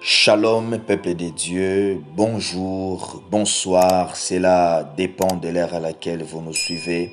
Shalom, peuple de Dieu, bonjour, bonsoir, cela dépend de l'ère à laquelle vous nous suivez.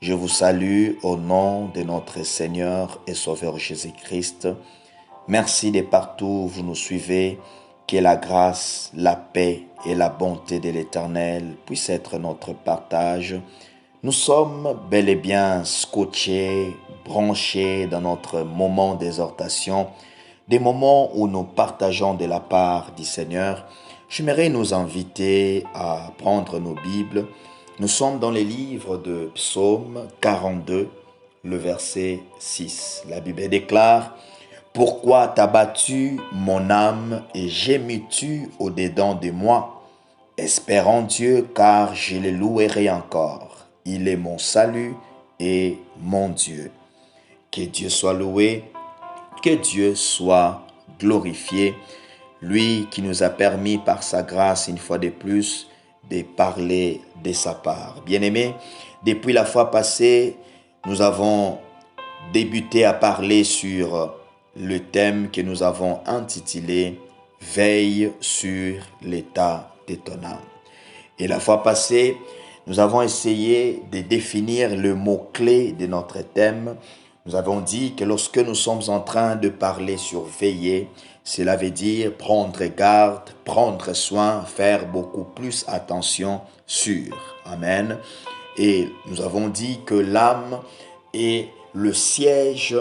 Je vous salue au nom de notre Seigneur et Sauveur Jésus-Christ. Merci de partout où vous nous suivez, que la grâce, la paix et la bonté de l'Éternel puissent être notre partage. Nous sommes bel et bien scotchés, branchés dans notre moment d'exhortation, des moments où nous partageons de la part du Seigneur. J'aimerais nous inviter à prendre nos Bibles. Nous sommes dans les livres de Psaume 42, le verset 6. La Bible déclare: « Pourquoi t'as battu mon âme et gémis-tu au-dedans de moi? Espérant Dieu, car je le louerai encore. Il est mon salut et mon Dieu. » Que Dieu soit loué, que Dieu soit glorifié, lui qui nous a permis par sa grâce une fois de plus de parler de sa part. Bien-aimés, depuis la fois passée, nous avons débuté à parler sur le thème que nous avons intitulé « Veille sur l'état de ton âme ». Et la fois passée, nous avons essayé de définir le mot-clé de notre thème. Nous avons dit que lorsque nous sommes en train de parler sur veiller, cela veut dire prendre garde, prendre soin, faire beaucoup plus attention sur. Amen. Et nous avons dit que l'âme est le siège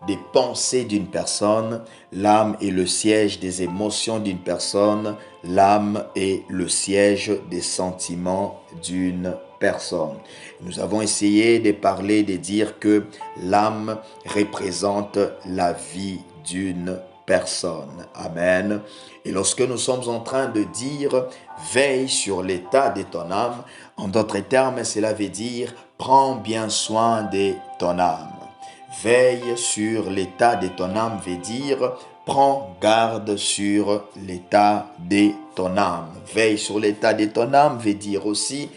des pensées d'une personne, l'âme est le siège des émotions d'une personne, l'âme est le siège des sentiments d'une personne. Nous avons essayé de parler, de dire que l'âme représente la vie d'une personne. Amen. Et lorsque nous sommes en train de dire « veille sur l'état de ton âme », en d'autres termes, cela veut dire « prends bien soin de ton âme ». Veille sur l'état de ton âme veut dire prends garde sur l'état de ton âme. Veille sur l'état de ton âme veut dire aussi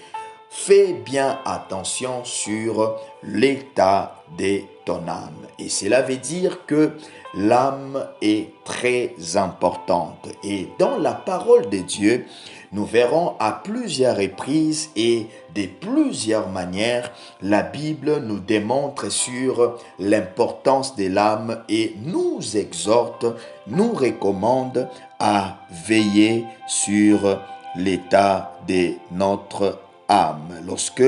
fais bien attention sur l'état de ton âme. Et cela veut dire que l'âme est très importante. Et dans la parole de Dieu, nous verrons à plusieurs reprises et de plusieurs manières, la Bible nous démontre sur l'importance de l'âme et nous exhorte, nous recommande à veiller sur l'état de notre âme. Lorsque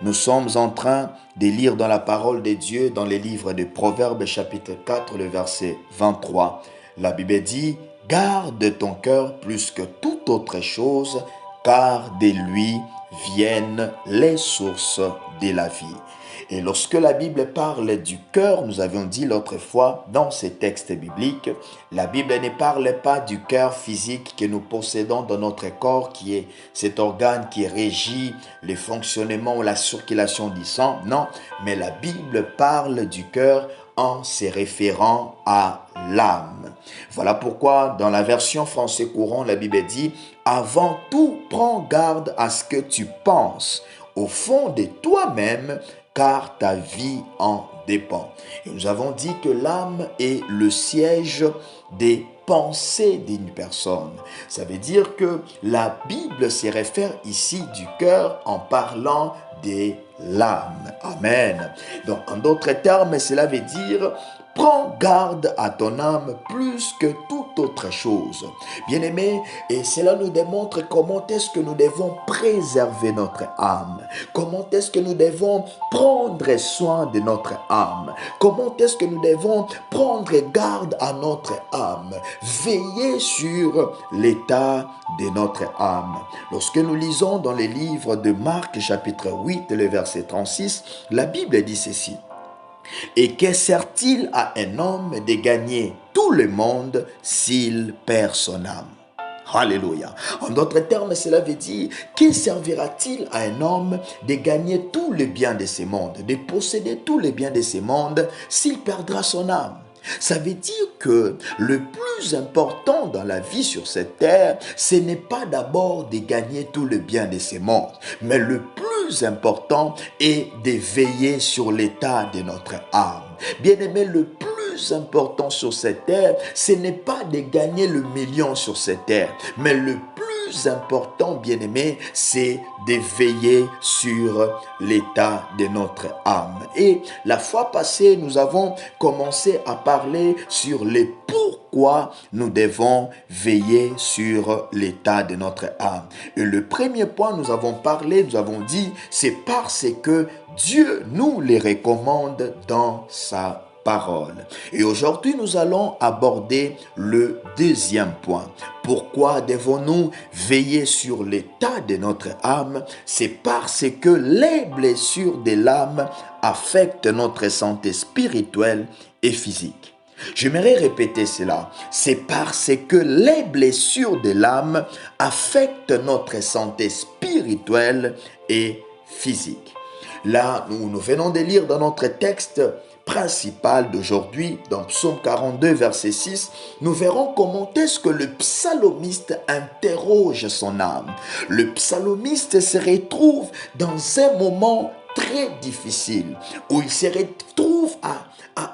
nous sommes en train de lire dans la parole de Dieu, dans les livres de Proverbes chapitre 4, le verset 23, la Bible dit: « Garde ton cœur plus que toute autre chose, car de lui viennent les sources de la vie. » Et lorsque la Bible parle du cœur, nous avions dit l'autre fois dans ces textes bibliques, la Bible ne parle pas du cœur physique que nous possédons dans notre corps, qui est cet organe qui régit le fonctionnement ou la circulation du sang. Non, mais la Bible parle du cœur en se référant à l'âme. Voilà pourquoi dans la version français courant, la Bible dit « Avant tout, prends garde à ce que tu penses au fond de toi-même, car ta vie en dépend. » Et nous avons dit que l'âme est le siège des pensées d'une personne. Ça veut dire que la Bible se réfère ici du cœur en parlant de l'âme. Amen. Donc, en d'autres termes, cela veut dire prends garde à ton âme plus que toute autre chose. Bien-aimés, et cela nous démontre comment est-ce que nous devons préserver notre âme. Comment est-ce que nous devons prendre soin de notre âme. Comment est-ce que nous devons prendre garde à notre âme. Veiller sur l'état de notre âme. Lorsque nous lisons dans les livres de Marc chapitre 8, le verset 36, la Bible dit ceci: « Et que sert-il à un homme de gagner tout le monde s'il perd son âme? » Alléluia. En d'autres termes, cela veut dire, que servira-t-il à un homme de gagner tout le bien de ce monde, de posséder tout le bien de ce monde s'il perdra son âme? Ça veut dire que le plus important dans la vie sur cette terre, ce n'est pas d'abord de gagner tout le bien de ce monde, mais le plus important est de veiller sur l'état de notre âme. Bien-aimé, le plus plus important sur cette terre, ce n'est pas de gagner le million sur cette terre, mais le plus important, bien-aimé, c'est de veiller sur l'état de notre âme. Et la fois passée, nous avons commencé à parler sur les pourquoi nous devons veiller sur l'état de notre âme. Et le premier point, nous avons dit, c'est parce que Dieu nous les recommande dans sa parole. Et aujourd'hui, nous allons aborder le deuxième point. Pourquoi devons-nous veiller sur l'état de notre âme? C'est parce que les blessures de l'âme affectent notre santé spirituelle et physique. J'aimerais répéter cela. C'est parce que les blessures de l'âme affectent notre santé spirituelle et physique. Là, nous venons de lire dans notre texte principal d'aujourd'hui, dans Psaume 42, verset 6, nous verrons comment est-ce que le psalmiste interroge son âme. Le psalmiste se retrouve dans un moment très difficile, où il se retrouve à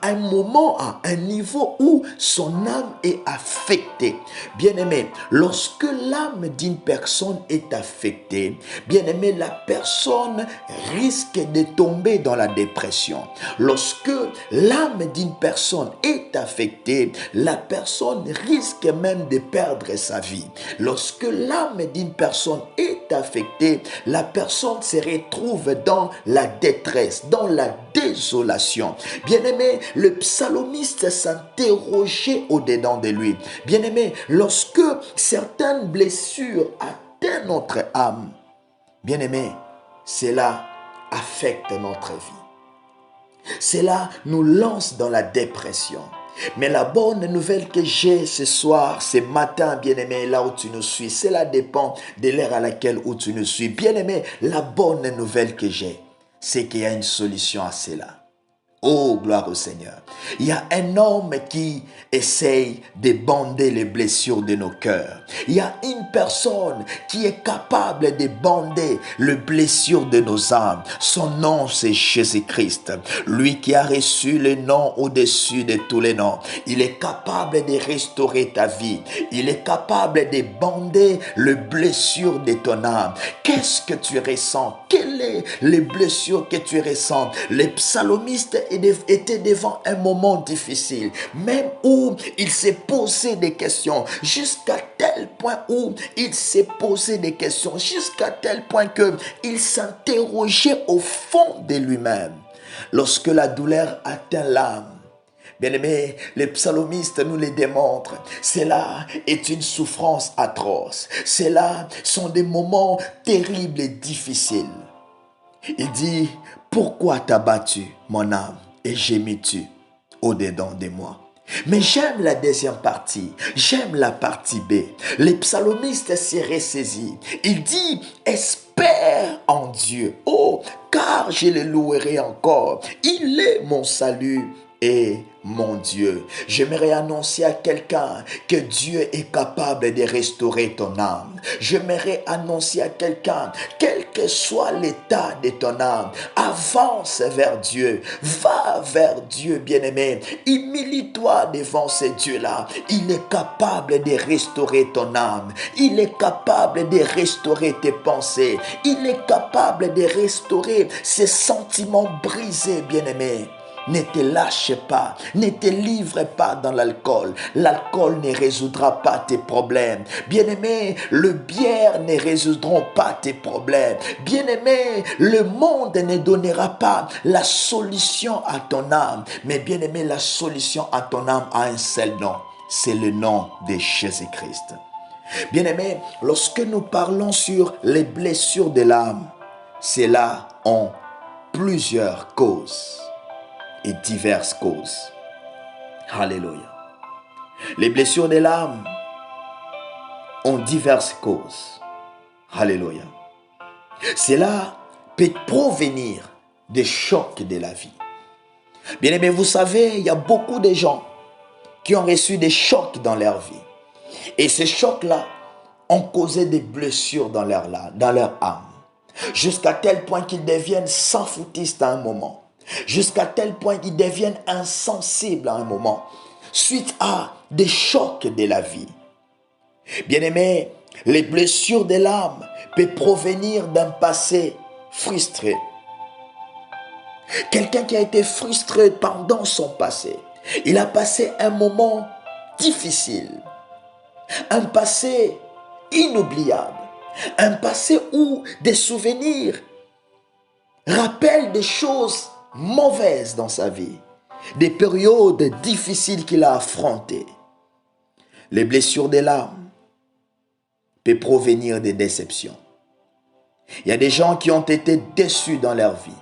un moment, à un niveau où son âme est affectée. Bien-aimé, lorsque l'âme d'une personne est affectée, bien-aimé, la personne risque de tomber dans la dépression. Lorsque l'âme d'une personne est affectée, la personne risque même de perdre sa vie. Lorsque l'âme d'une personne est affectée, la personne se retrouve dans la détresse, dans la désolation. Bien-aimé, le psalmiste s'interrogeait au-dedans de lui. Bien-aimé, lorsque certaines blessures atteignent notre âme, bien-aimé, cela affecte notre vie. Cela nous lance dans la dépression. Mais la bonne nouvelle que j'ai ce soir, ce matin, bien-aimé, là où tu nous suis, cela dépend de l'heure à laquelle où tu nous suis. Bien-aimé, la bonne nouvelle que j'ai, c'est qu'il y a une solution à cela. Oh, gloire au Seigneur. Il y a un homme qui essaye de bander les blessures de nos cœurs. Il y a une personne qui est capable de bander les blessures de nos âmes. Son nom, c'est Jésus-Christ. Lui qui a reçu le nom au-dessus de tous les noms. Il est capable de restaurer ta vie. Il est capable de bander les blessures de ton âme. Qu'est-ce que tu ressens? Quelles sont les blessures que tu ressens? Les psalmistes était devant un moment difficile, même où il s'est posé des questions, jusqu'à tel point où il s'est posé des questions, jusqu'à tel point que il s'interrogeait au fond de lui-même. Lorsque la douleur atteint l'âme, bien-aimé, les psalmistes nous le démontrent. Cela est une souffrance atroce. Cela sont des moments terribles et difficiles. Il dit, pourquoi t'as battu mon âme et gémis-tu au-dedans de moi? Mais j'aime la deuxième partie, j'aime la partie B. Le psalmiste s'est ressaisi. Il dit, espère en Dieu. Oh, car je le louerai encore. Il est mon salut et mon Dieu. J'aimerais annoncer à quelqu'un que Dieu est capable de restaurer ton âme. J'aimerais annoncer à quelqu'un, quel que soit l'état de ton âme, avance vers Dieu, va vers Dieu, bien-aimé. Humilie-toi devant ce Dieu-là. Il est capable de restaurer ton âme. Il est capable de restaurer tes pensées. Il est capable de restaurer ces sentiments brisés, bien-aimé. Ne te lâche pas, ne te livre pas dans l'alcool. L'alcool ne résoudra pas tes problèmes. Bien-aimé, le bière ne résoudront pas tes problèmes. Bien-aimé, le monde ne donnera pas la solution à ton âme. Mais bien-aimé, la solution à ton âme a un seul nom. C'est le nom de Jésus-Christ. Bien-aimé, lorsque nous parlons sur les blessures de l'âme, cela ont plusieurs causes et diverses causes. Alléluia. Les blessures de l'âme ont diverses causes. Alléluia. Cela peut provenir des chocs de la vie. Bien aimé, vous savez, il y a beaucoup de gens qui ont reçu des chocs dans leur vie. Et ces chocs-là ont causé des blessures dans leur âme. Jusqu'à tel point qu'ils deviennent sans foutistes à un moment. jusqu'à tel point qu'ils deviennent insensibles à un moment, suite à des chocs de la vie. Bien-aimés, les blessures de l'âme peuvent provenir d'un passé frustré. Quelqu'un qui a été frustré pendant son passé, il a passé un moment difficile, un passé inoubliable, un passé où des souvenirs rappellent des choses mauvaises dans sa vie, des périodes difficiles qu'il a affrontées. Les blessures de l'âme peuvent provenir des déceptions. Il y a des gens qui ont été déçus dans leur vie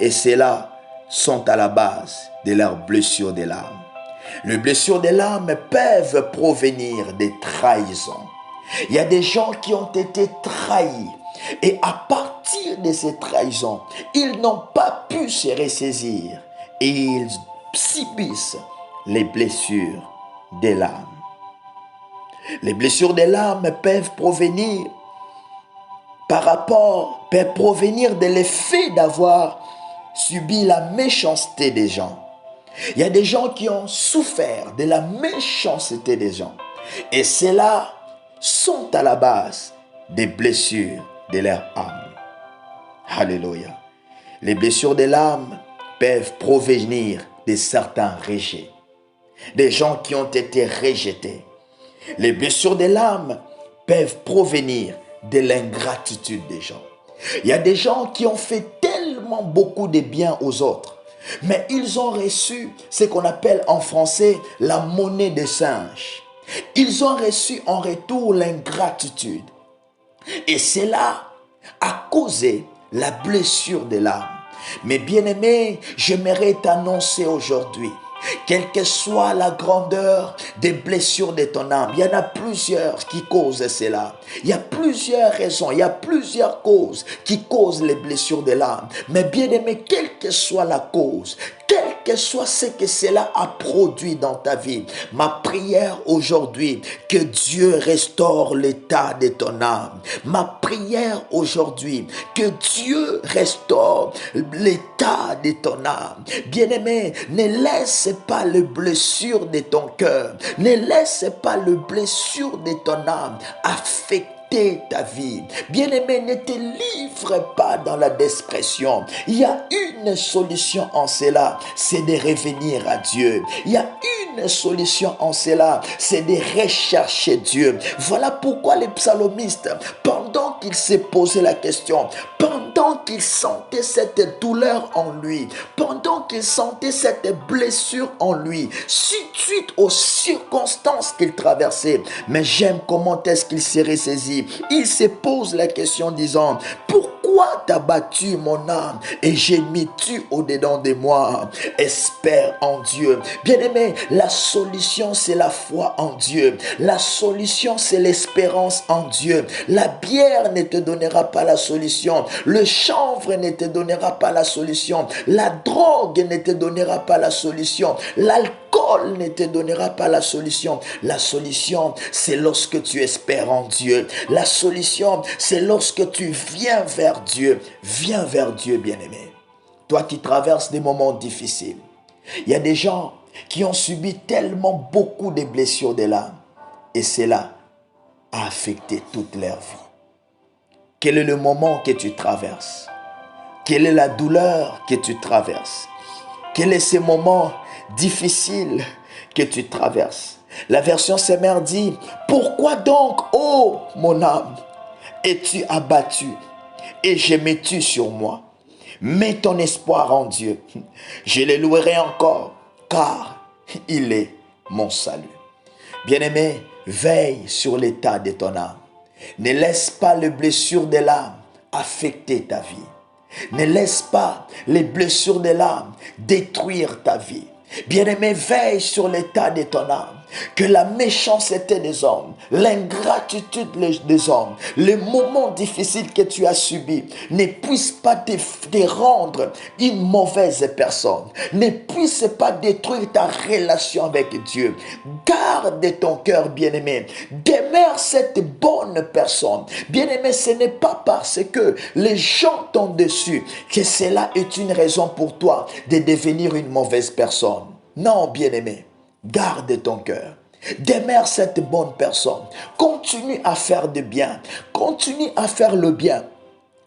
et ceux-là sont à la base de leurs blessures de l'âme. Les blessures de l'âme peuvent provenir des trahisons. Il y a des gens qui ont été trahis et à partir de ces trahisons, ils n'ont pas pu se ressaisir et ils subissent les blessures de l'âme. Les blessures de l'âme peuvent provenir de l'effet d'avoir subi la méchanceté des gens. Il y a des gens qui ont souffert de la méchanceté des gens. Et ceux-là sont à la base des blessures de leur âme. Alléluia. Les blessures de l'âme peuvent provenir de certains rejets. Des gens qui ont été rejetés. Les blessures de l'âme peuvent provenir de l'ingratitude des gens. Il y a des gens qui ont fait tellement beaucoup de bien aux autres, mais ils ont reçu ce qu'on appelle en français la monnaie des singes. Ils ont reçu en retour l'ingratitude. Et cela a causé la blessure de l'âme. Mais bien-aimé, j'aimerais t'annoncer aujourd'hui, quelle que soit la grandeur des blessures de ton âme, il y en a plusieurs qui causent cela. Il y a plusieurs raisons, il y a plusieurs causes qui causent les blessures de l'âme. Mais bien aimé, quelle que soit la cause, quel que soit ce que cela a produit dans ta vie, ma prière aujourd'hui, que Dieu restaure l'état de ton âme. Ma prière aujourd'hui, que Dieu restaure l'état de ton âme. Bien-aimé, ne laisse pas les blessures de ton cœur, ne laisse pas les blessures de ton âme affecter ta vie. Bien-aimé, ne te livre pas dans la dépression. Il y a une solution en cela, c'est de revenir à Dieu. Il y a une solution en cela, c'est de rechercher Dieu. Voilà pourquoi les psalmistes, pendant qu'ils se posaient la question, pendant qu'ils sentaient cette douleur en lui, pendant qu'ils sentaient cette blessure en lui, suite aux circonstances qu'il traversait, mais j'aime comment est-ce qu'il s'est ressaisi. Il se pose la question disant, pourquoi t'as battu mon âme et gémis-tu au-dedans de moi? Espère en Dieu. Bien-aimé, la solution c'est la foi en Dieu. La solution c'est l'espérance en Dieu. La bière ne te donnera pas la solution. Le chanvre ne te donnera pas la solution. La drogue ne te donnera pas la solution. L'alcool ne te donnera pas la solution. La solution, c'est lorsque tu espères en Dieu. La solution, c'est lorsque tu viens vers Dieu. Viens vers Dieu, bien-aimé. Toi qui traverses des moments difficiles. Il y a des gens qui ont subi tellement beaucoup de blessures de l'âme. Et cela a affecté toute leur vie. Quel est le moment que tu traverses? Quelle est la douleur que tu traverses? Quel est ce moment difficile que tu traverses? La version Semeur dit, pourquoi donc, ô mon âme, es-tu abattu et gémis-tu sur moi? Mets ton espoir en Dieu. Je le louerai encore, car il est mon salut. Bien-aimé, veille sur l'état de ton âme. Ne laisse pas les blessures de l'âme affecter ta vie. Ne laisse pas les blessures de l'âme détruire ta vie. Bien-aimé, veille sur l'état de ton âme. que la méchanceté des hommes, l'ingratitude des hommes, les moments difficiles que tu as subis ne puissent pas te rendre une mauvaise personne, ne puissent pas détruire ta relation avec Dieu. Garde ton cœur, bien-aimé. Demeure cette bonne personne. Bien-aimé, ce n'est pas parce que les gens t'ont dessus que cela est une raison pour toi de devenir une mauvaise personne. Non, bien-aimé. Garde ton cœur. Demeure cette bonne personne. Continue à faire du bien. Continue à faire le bien.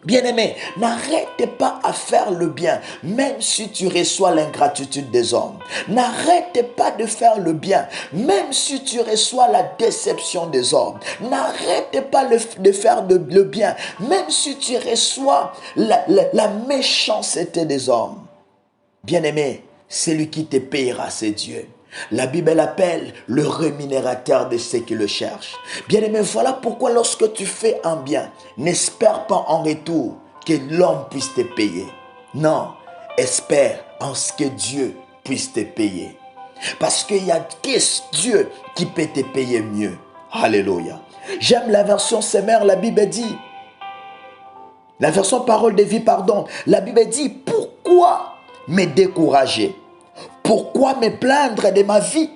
Bien-aimé, n'arrête pas à faire le bien, même si tu reçois l'ingratitude des hommes. N'arrête pas de faire le bien, même si tu reçois la déception des hommes. N'arrête pas de faire le bien, même si tu reçois la méchanceté des hommes. Bien-aimé, celui qui te payera, c'est Dieu. La Bible l'appelle le rémunérateur de ceux qui le cherchent. Bien-aimé, voilà pourquoi lorsque tu fais un bien, n'espère pas en retour que l'homme puisse te payer. Non, espère en ce que Dieu puisse te payer. Parce qu'il y a que Dieu qui peut te payer mieux. Alléluia. J'aime la version Semeur, la Bible dit, la version parole de vie, pardon. La Bible dit, pourquoi me décourager? Pourquoi me plaindre de ma vie?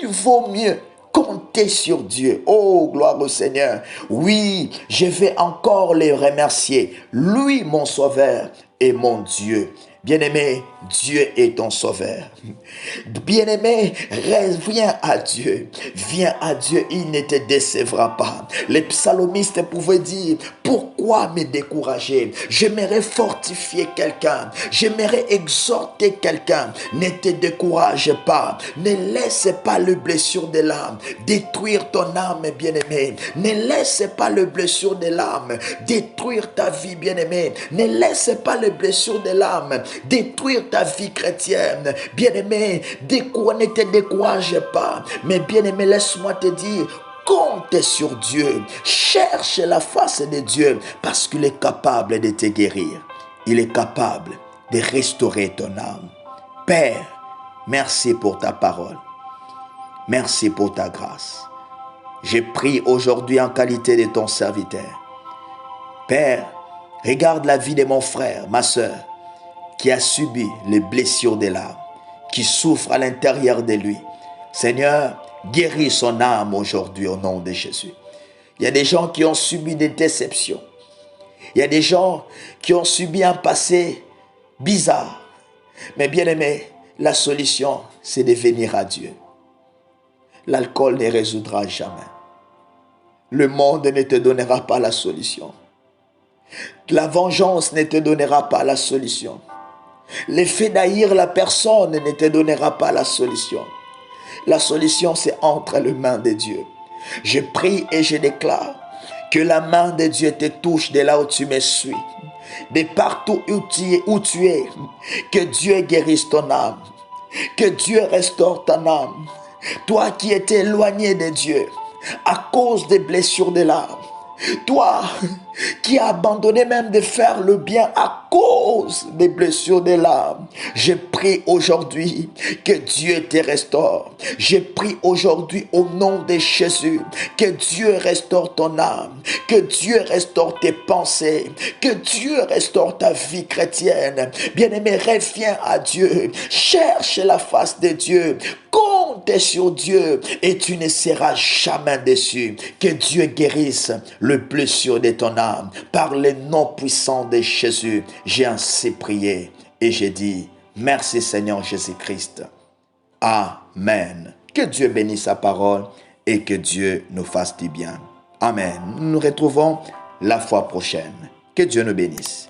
Il vaut mieux compter sur Dieu. Oh, gloire au Seigneur. Oui, je vais encore le remercier. Lui, mon sauveur et mon Dieu. Bien-aimé, Dieu est ton sauveur. Bien-aimé, viens à Dieu. Viens à Dieu, il ne te décevra pas. Les psalmistes pouvaient dire, pourquoi me décourager? J'aimerais fortifier quelqu'un. J'aimerais exhorter quelqu'un. Ne te décourage pas. Ne laisse pas le blessure de l'âme détruire ton âme, bien-aimé. Ne laisse pas le blessure de l'âme détruire ta vie, bien-aimé. Ne laisse pas le blessure de l'âme détruire ta vie chrétienne. Bien-aimé, ne te décourage pas. Mais bien-aimé, laisse-moi te dire, compte sur Dieu. Cherche la face de Dieu parce qu'il est capable de te guérir. Il est capable de restaurer ton âme. Père, merci pour ta parole. Merci pour ta grâce. Je prie aujourd'hui en qualité de ton serviteur. Père, regarde la vie de mon frère, ma soeur, qui a subi les blessures de l'âme, qui souffre à l'intérieur de lui. Seigneur, guéris son âme aujourd'hui au nom de Jésus. Il y a des gens qui ont subi des déceptions. Il y a des gens qui ont subi un passé bizarre. Mais bien aimé, la solution, c'est de venir à Dieu. L'alcool ne résoudra jamais. Le monde ne te donnera pas la solution. La vengeance ne te donnera pas la solution. Le fait d'haïr la personne ne te donnera pas la solution. La solution, c'est entre les mains de Dieu. Je prie et je déclare que la main de Dieu te touche de là où tu me suis. De partout où tu es. Que Dieu guérisse ton âme. Que Dieu restaure ton âme. Toi qui étais éloigné de Dieu à cause des blessures de l'âme. Toi qui as abandonné même de faire le bien à cause des blessures de l'âme. Je prie aujourd'hui que Dieu te restaure. Je prie aujourd'hui au nom de Jésus que Dieu restaure ton âme, que Dieu restaure tes pensées, que Dieu restaure ta vie chrétienne. Bien-aimé, reviens à Dieu. Cherche la face de Dieu. Compte sur Dieu et tu ne seras jamais déçu. Que Dieu guérisse le blessure de ton âme. Par le nom puissant de Jésus, j'ai ainsi prié et j'ai dit, merci Seigneur Jésus-Christ. Amen. Que Dieu bénisse sa parole et que Dieu nous fasse du bien. Amen. Nous nous retrouvons la fois prochaine. Que Dieu nous bénisse.